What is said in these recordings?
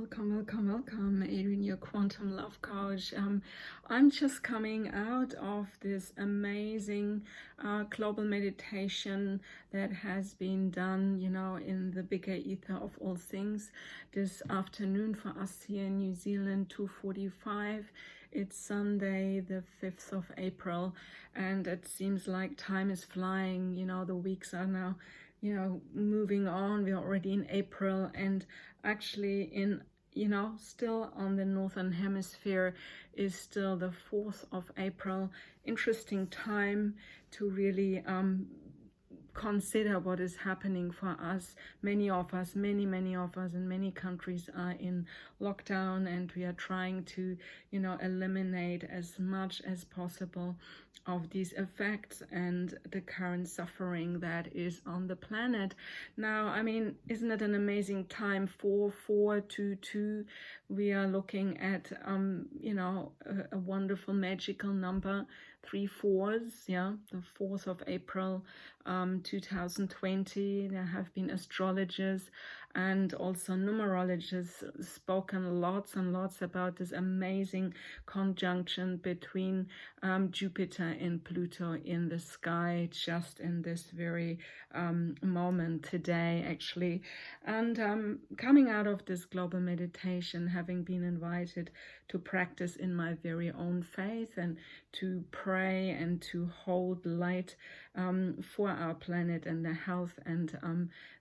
Welcome, Adriane, your quantum love coach. I'm just coming out of this amazing global meditation that has been done, in the bigger ether of all things this afternoon for us here in New Zealand, 2:45. It's Sunday, the 5th of April, and it seems like time is flying. The weeks are now moving on. We're already in April, and actually still on the northern hemisphere is still the 4th of April. Interesting time to really consider what is happening for us. Many of us in many countries are in lockdown, and we are trying to eliminate as much as possible of these effects and the current suffering that is on the planet. Now, I mean, isn't it an amazing time? 4422, we are looking at a wonderful magical number, 3 4s, the 4th of April 2020. There have been astrologers and also numerologists spoken lots and lots about this amazing conjunction between Jupiter and Pluto in the sky, just in this very moment today, actually. And coming out of this global meditation, having been invited to practice in my very own faith and to pray and to hold light for our planet and the health and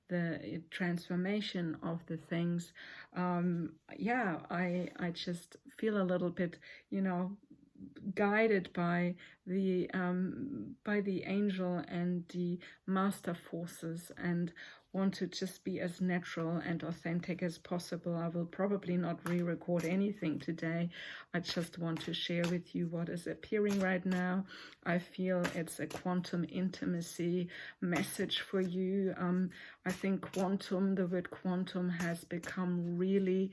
the transformation of the things. I just feel a little bit, guided by the angel and the master forces, and want to just be as natural and authentic as possible. I will probably not re-record anything today. I just want to share with you what is appearing right now. I feel it's a quantum intimacy message for you. I think the word quantum has become really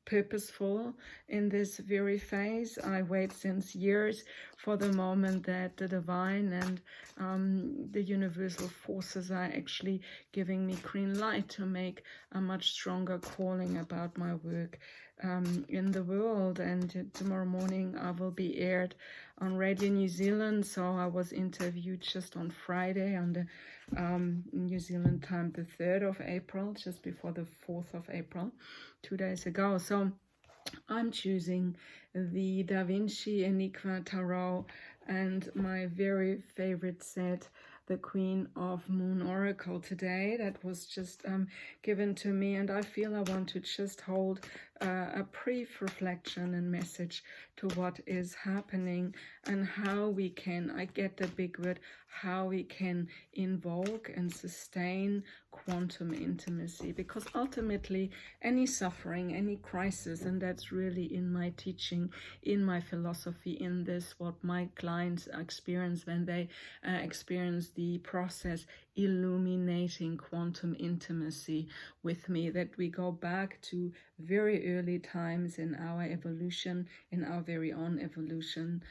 purposeful in this very phase. I wait since years for the moment that the divine and the universal forces are actually giving me green light to make a much stronger calling about my work in the world. And tomorrow morning I will be aired on Radio New Zealand. So I was interviewed just on Friday on the New Zealand time, the 3rd of April, just before the 4th of April, 2 days ago. So I'm choosing the Da Vinci Enigma Tarot and my very favorite set, the Queen of Moon Oracle today. That was just given to me, and I feel I want to just hold a brief reflection and message to what is happening and how we can, I get the big word, how we can invoke and sustain quantum intimacy, because ultimately any suffering, any crisis, and that's really in my teaching, in my philosophy, in this, what my clients experience when they experience the process illuminating quantum intimacy with me, that we go back to very early times in our evolution, in our very own evolution,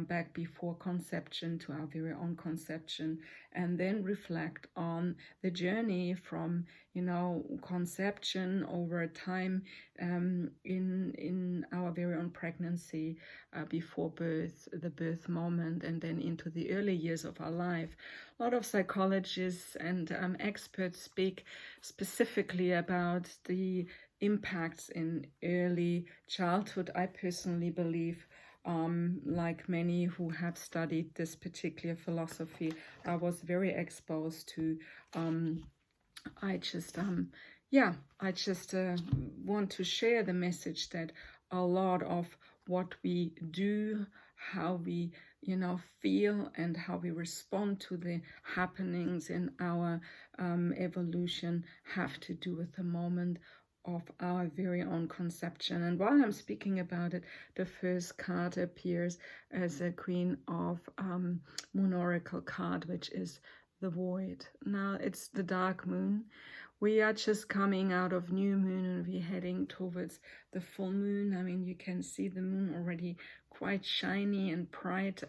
back before conception to our very own conception, and then reflect on the journey from conception over time in our very own pregnancy, before birth, the birth moment, and then into the early years of our life. A lot of psychologists and experts speak specifically about the impacts in early childhood. I personally believe, like many who have studied this particular philosophy, I was very exposed to. I just want to share the message that a lot of what we do, how we feel, and how we respond to the happenings in our evolution have to do with the moment of our very own conception. And while I'm speaking about it, the first card appears as a Queen of Moon Oracle card, which is the Void. Now, it's the dark moon, we are just coming out of new moon and we're heading towards the full moon. I mean, you can see the moon already quite shiny and bright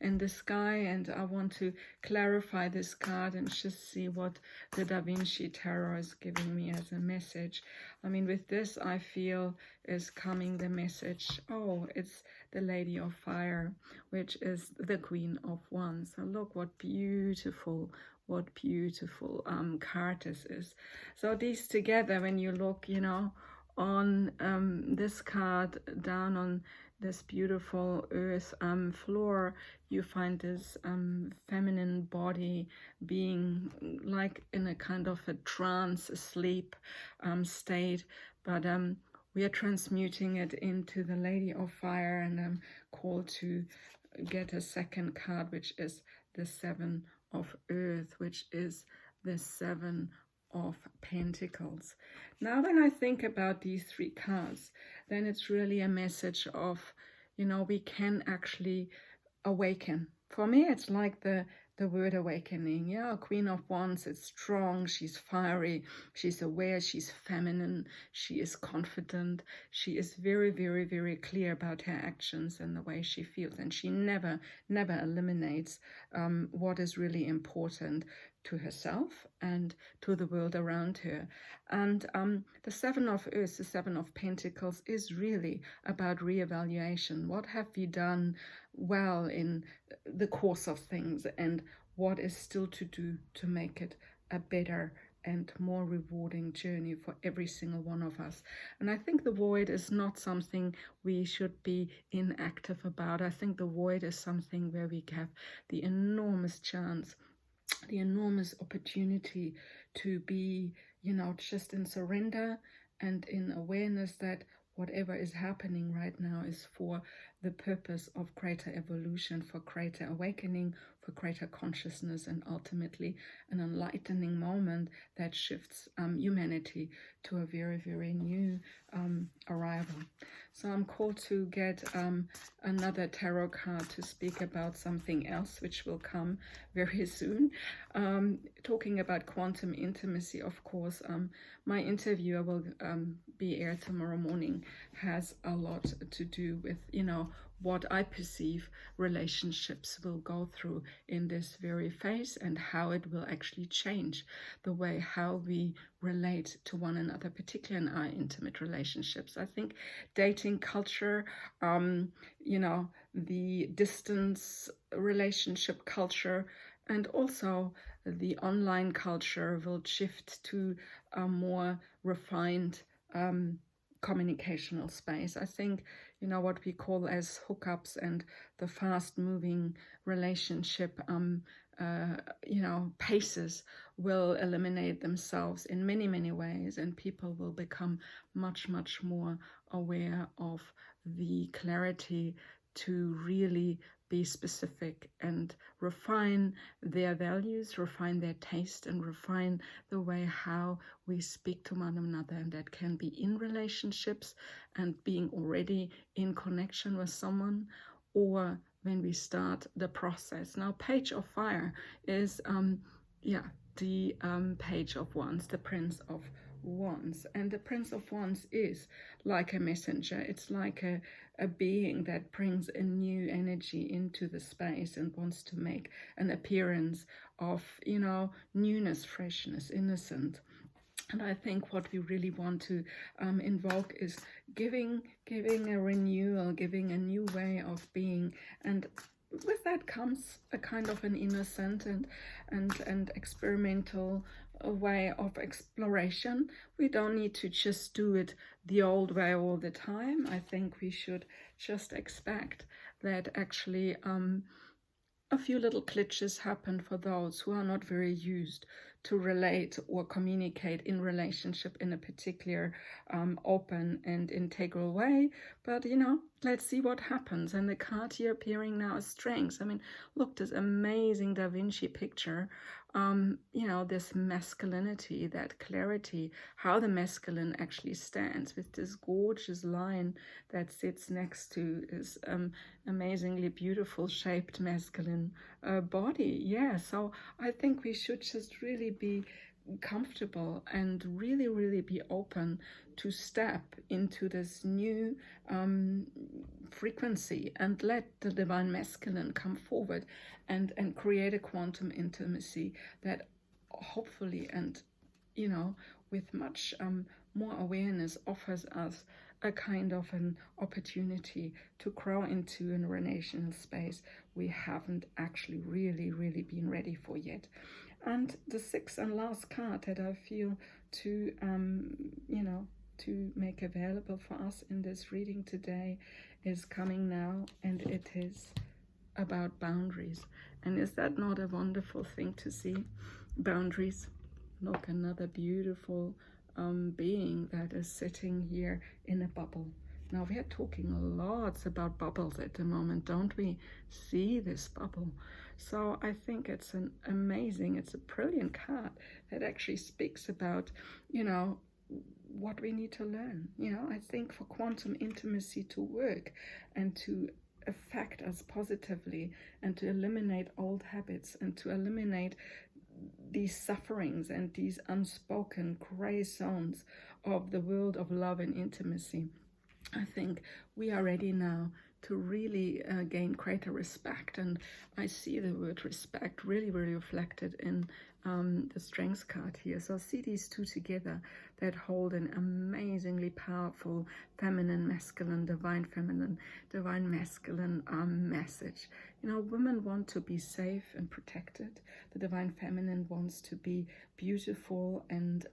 in the sky, and I want to clarify this card and just see what the Da Vinci Tarot is giving me as a message. I mean, with this, I feel is coming the message, oh, it's the Lady of Fire, which is the Queen of Wands. So look what beautiful card this is. So these together, when you look, you know, on this card down on this beautiful earth floor, you find this feminine body being like in a kind of a trance, asleep state, but we are transmuting it into the Lady of Fire, and I'm called to get a second card, which is the Seven of Earth, which is the Seven of Pentacles. Now, when I think about these three cards, then it's really a message of, you know, we can actually awaken. For me, it's like the word awakening. Yeah, Queen of Wands, it's strong, she's fiery, she's aware, she's feminine, she is confident, she is very, very, very clear about her actions and the way she feels, and she never eliminates what is really important to herself and to the world around her. And the Seven of Earth, the Seven of Pentacles, is really about reevaluation. What have we done well in the course of things, and what is still to do to make it a better and more rewarding journey for every single one of us. And I think the void is not something we should be inactive about. I think the void is something where we have the enormous chance, the enormous opportunity to be, you know, just in surrender and in awareness that whatever is happening right now is for the purpose of greater evolution, for greater awakening, for greater consciousness, and ultimately an enlightening moment that shifts humanity to a very, very new arrival. So I'm called to get another tarot card to speak about something else, which will come very soon. Talking about quantum intimacy, of course, my interview will be aired tomorrow morning, has a lot to do with, you know, what I perceive relationships will go through in this very phase, and how it will actually change the way how we relate to one another, particularly in our intimate relationships. I think dating culture, you know, the distance relationship culture, and also the online culture will shift to a more refined communicational space. I think, you know, what we call as hookups and the fast-moving relationship, you know, paces will eliminate themselves in many, many ways, and people will become much, much more aware of the clarity to really be specific and refine their values, refine their taste, and refine the way how we speak to one another. And that can be in relationships and being already in connection with someone, or when we start the process. Now, Page of Fire is the Page of Wands, the Prince of Wands. And the Prince of Wands is like a messenger. It's like a being that brings a new energy into the space and wants to make an appearance of, you know, newness, freshness, innocent. And I think what we really want to invoke is giving a renewal, giving a new way of being. And with that comes a kind of an innocent and experimental way of exploration. We don't need to just do it the old way all the time. I think we should just expect that actually a few little glitches happen for those who are not very used to relate or communicate in relationship in a particular open and integral way. But, you know, let's see what happens. And the card here appearing now is Strength. I mean, look, this amazing Da Vinci picture, you know, this masculinity, that clarity, how the masculine actually stands with this gorgeous line that sits next to his amazingly beautiful shaped masculine body. Yeah, so I think we should just really be comfortable and really, really be open to step into this new frequency and let the divine masculine come forward and create a quantum intimacy that hopefully and, you know, with much more awareness offers us a kind of an opportunity to grow into a relational space we haven't actually really been ready for yet. And the sixth and last card that I feel to, you know, to make available for us in this reading today is coming now, and it is about boundaries. And is that not a wonderful thing to see? Boundaries. Look, another beautiful being that is sitting here in a bubble. Now, we are talking lots about bubbles at the moment, don't we? See this bubble. So I think it's an amazing, it's a brilliant card that actually speaks about, you know, what we need to learn. You know, I think for quantum intimacy to work and to affect us positively and to eliminate old habits and to eliminate these sufferings and these unspoken gray zones of the world of love and intimacy, I think we are ready now to really gain greater respect. And I see the word respect really reflected in the Strengths card here. So I see these two together that hold an amazingly powerful feminine, masculine, divine masculine message. You know, women want to be safe and protected. The divine feminine wants to be beautiful and,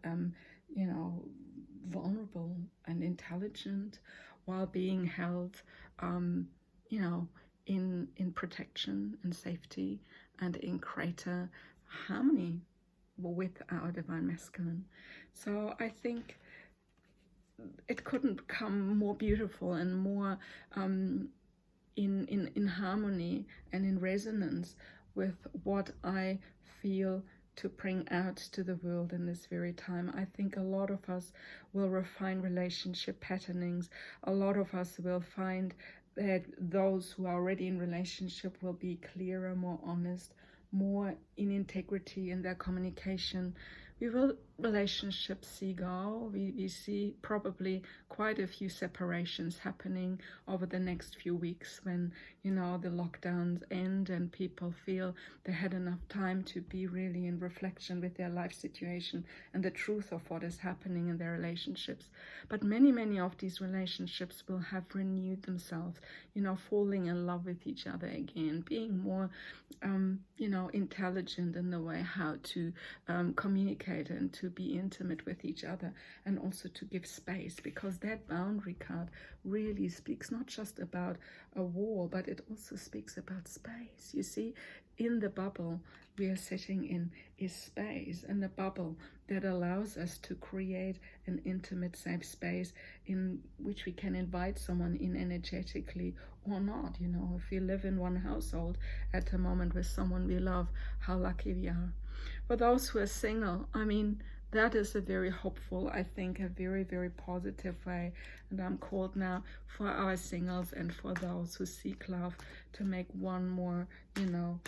you know, vulnerable and intelligent, while being held, you know, in protection and safety and in greater harmony with our divine masculine. So I think it couldn't come more beautiful and more in harmony and in resonance with what I feel to bring out to the world in this very time. I think a lot of us will refine relationship patternings. A lot of us will find that those who are already in relationship will be clearer, more honest, more in integrity in their communication. We will relationships see go. We see probably quite a few separations happening over the next few weeks when, you know, the lockdowns end and people feel they had enough time to be really in reflection with their life situation and the truth of what is happening in their relationships. But many of these relationships will have renewed themselves, you know, falling in love with each other again, being more, you know, intelligent in the way how to communicate and to be intimate with each other, and also to give space, because that boundary card really speaks not just about a wall, but it also speaks about space. You see, in the bubble we are sitting in is space, and the bubble that allows us to create an intimate, safe space in which we can invite someone in energetically or not. You know, if we live in one household at the moment with someone we love, how lucky we are. For those who are single, I mean, that is a very hopeful, I think, a very positive way. And I'm called now for our singles and for those who seek love to make one more, you know,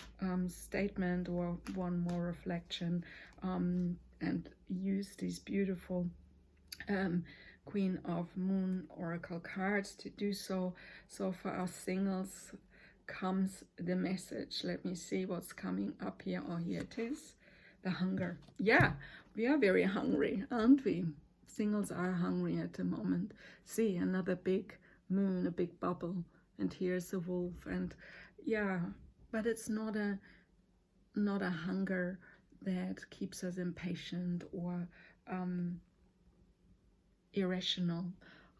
statement or one more reflection, and use these beautiful Queen of Moon Oracle cards to do so. So for our singles comes the message. Let me see what's coming up here. Oh, here it is. The hunger. Yeah, we are very hungry, aren't we? Singles are hungry at the moment. See, another big moon, a big bubble, and here's a wolf. And yeah, but it's not a hunger that keeps us impatient or irrational.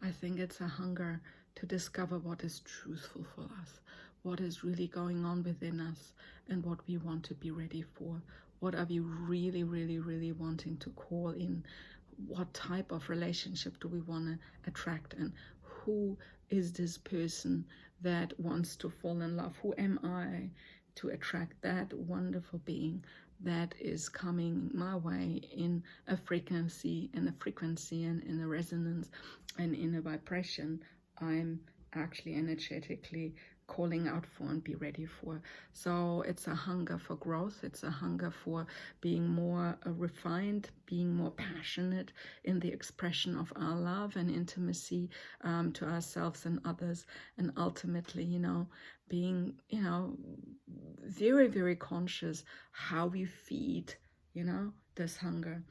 I think it's a hunger to discover what is truthful for us, what is really going on within us, and what we want to be ready for. What are we really wanting to call in? What type of relationship do we want to attract? And who is this person that wants to fall in love? Who am I to attract that wonderful being that is coming my way in a frequency and in a resonance and in a vibration I'm actually energetically calling out for and be ready for. So it's a hunger for growth. It's a hunger for being more refined, being more passionate in the expression of our love and intimacy to ourselves and others. And ultimately, you know, being, you know, very, very conscious how we feed, you know, this hunger.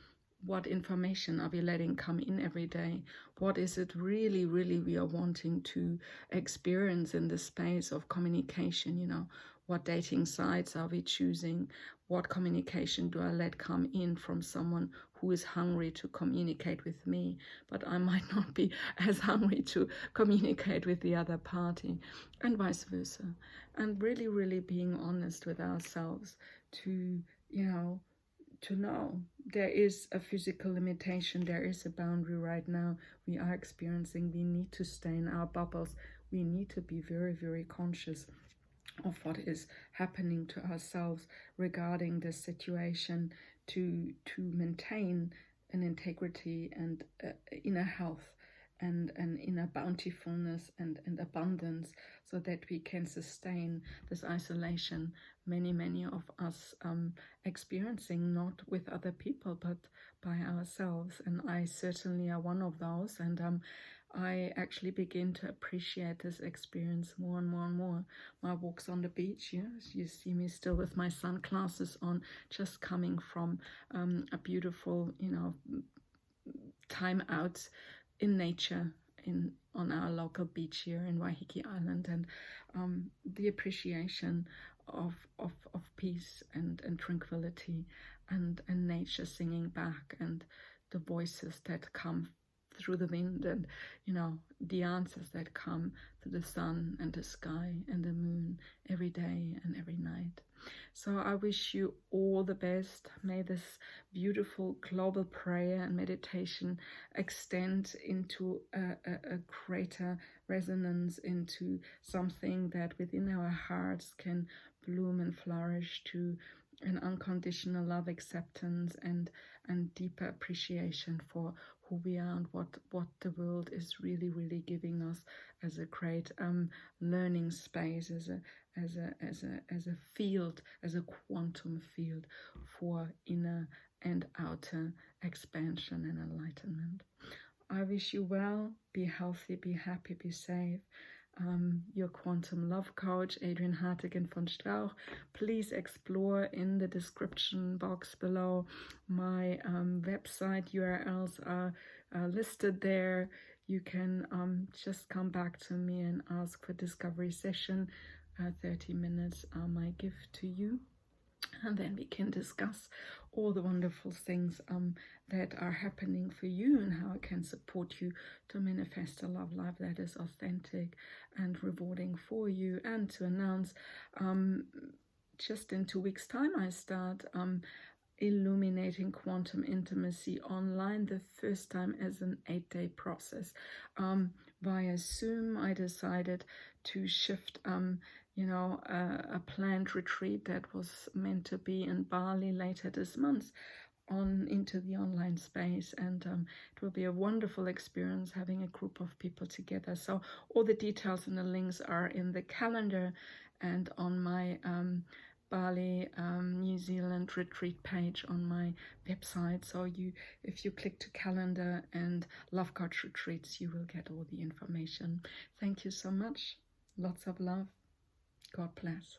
What information are we letting come in every day? What is it really, really we are wanting to experience in the space of communication? You know, what dating sites are we choosing? What communication do I let come in from someone who is hungry to communicate with me, but I might not be as hungry to communicate with the other party, and vice versa. And really, really being honest with ourselves to, you know, to know there is a physical limitation, there is a boundary right now we are experiencing. We need to stay in our bubbles. We need to be very, very conscious of what is happening to ourselves regarding this situation to maintain an integrity and inner health and inner bountifulness and abundance, so that we can sustain this isolation many of us experiencing, not with other people but by ourselves. And I certainly are one of those, and I actually begin to appreciate this experience more and more and more. My walks on the beach, yes, you see me still with my sunglasses on, just coming from a beautiful, you know, time out in nature on our local beach here in Waiheke Island, and the appreciation of peace and tranquility and nature singing back, and the voices that come through the wind, and, you know, the answers that come through the sun and the sky and the moon every day and every night. So I wish you all the best. May this beautiful global prayer and meditation extend into a greater resonance, into something that within our hearts can bloom and flourish to an unconditional love, acceptance, and deeper appreciation for who we are and what the world is really, really giving us as a great learning space, as a field, as a quantum field for inner and outer expansion and enlightenment. I wish you well. Be healthy, be happy, be safe. Your quantum love coach, Adriane Hartigan von Strauch. Please explore in the description box below. My website URLs are listed there. You can just come back to me and ask for discovery session. 30 minutes are my gift to you, and then we can discuss all the wonderful things that are happening for you and how I can support you to manifest a love life that is authentic and rewarding for you. And to announce, just in 2 weeks' time, I start Illuminating Quantum Intimacy online, the first time as an 8-day process. Via Zoom, I decided to shift you know, a planned retreat that was meant to be in Bali later this month on into the online space, and it will be a wonderful experience having a group of people together. So all the details and the links are in the calendar and on my Bali, New Zealand retreat page on my website. So if you click to calendar and Love Coach Retreats, you will get all the information. Thank you so much. Lots of love. God bless.